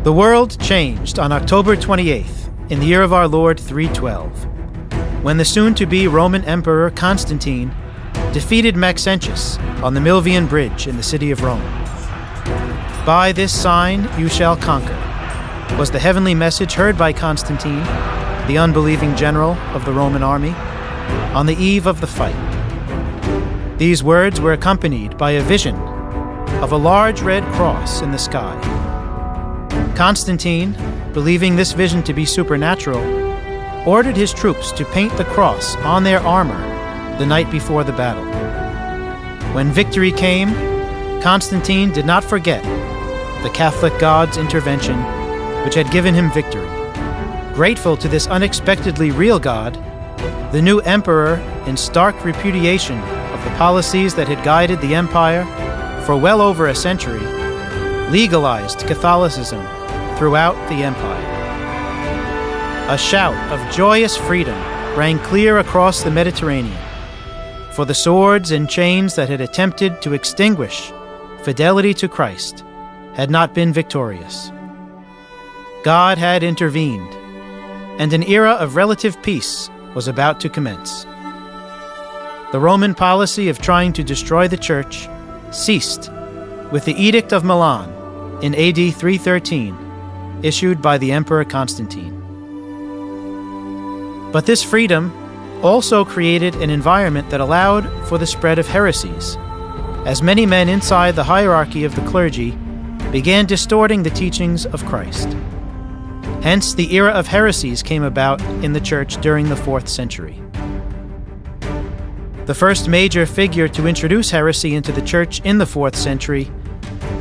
The world changed on October 28th, in the year of our Lord 312, when the soon-to-be Roman Emperor Constantine defeated Maxentius on the Milvian Bridge in the city of Rome. "By this sign you shall conquer," was the heavenly message heard by Constantine, the unbelieving general of the Roman army, on the eve of the fight. These words were accompanied by a vision of a large red cross in the sky. Constantine, believing this vision to be supernatural, ordered his troops to paint the cross on their armor the night before the battle. When victory came, Constantine did not forget the Catholic God's intervention, which had given him victory. Grateful to this unexpectedly real God, the new emperor, in stark repudiation of the policies that had guided the empire for well over a century, legalized Catholicism throughout the empire. A shout of joyous freedom rang clear across the Mediterranean, for the swords and chains that had attempted to extinguish fidelity to Christ had not been victorious. God had intervened, and an era of relative peace was about to commence. The Roman policy of trying to destroy the Church ceased with the Edict of Milan in AD 313, issued by the Emperor Constantine. But this freedom also created an environment that allowed for the spread of heresies, as many men inside the hierarchy of the clergy began distorting the teachings of Christ. Hence, the era of heresies came about in the Church during the 4th century. The first major figure to introduce heresy into the Church in the 4th century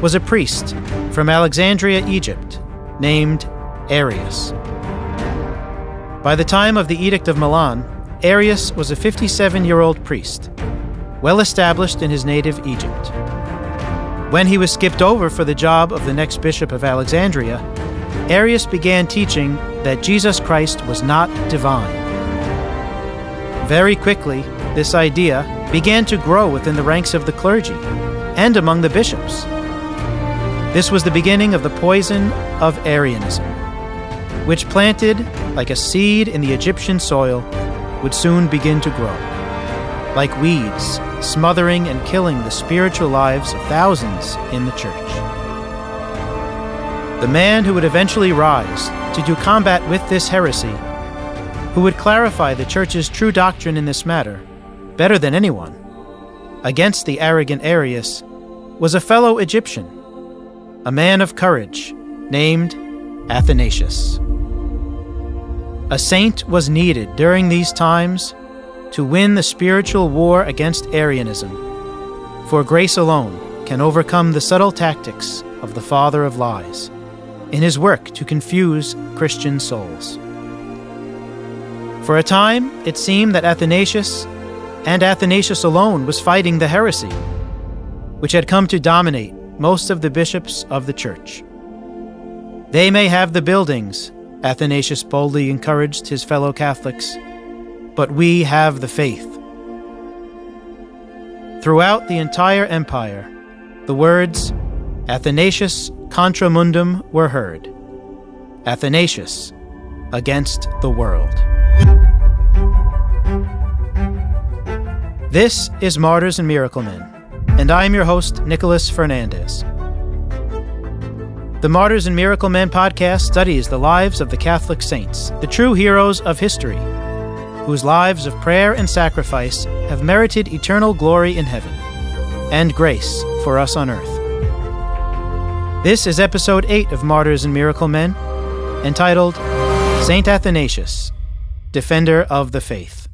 was a priest from Alexandria, Egypt, named Arius. By the time of the Edict of Milan, Arius was a 57-year-old priest, well established in his native Egypt. When he was skipped over for the job of the next bishop of Alexandria, Arius began teaching that Jesus Christ was not divine. Very quickly, this idea began to grow within the ranks of the clergy and among the bishops. This was the beginning of the poison of Arianism, which, planted like a seed in the Egyptian soil, would soon begin to grow, like weeds, smothering and killing the spiritual lives of thousands in the Church. The man who would eventually rise to do combat with this heresy, who would clarify the Church's true doctrine in this matter better than anyone, against the arrogant Arius, was a fellow Egyptian, a man of courage named Athanasius. A saint was needed during these times to win the spiritual war against Arianism, for grace alone can overcome the subtle tactics of the father of lies in his work to confuse Christian souls. For a time, it seemed that Athanasius, and Athanasius alone, was fighting the heresy, which had come to dominate most of the bishops of the Church. "They may have the buildings," Athanasius boldly encouraged his fellow Catholics, "but we have the faith." Throughout the entire empire, the words Athanasius Contra Mundum were heard. Athanasius against the world. This is Martyrs and Miracle Men, and I am your host, Nicholas Fernandez. The Martyrs and Miracle Men podcast studies the lives of the Catholic saints, the true heroes of history, whose lives of prayer and sacrifice have merited eternal glory in heaven and grace for us on earth. This is episode 8 of Martyrs and Miracle Men, entitled Saint Athanasius, Defender of the Faith.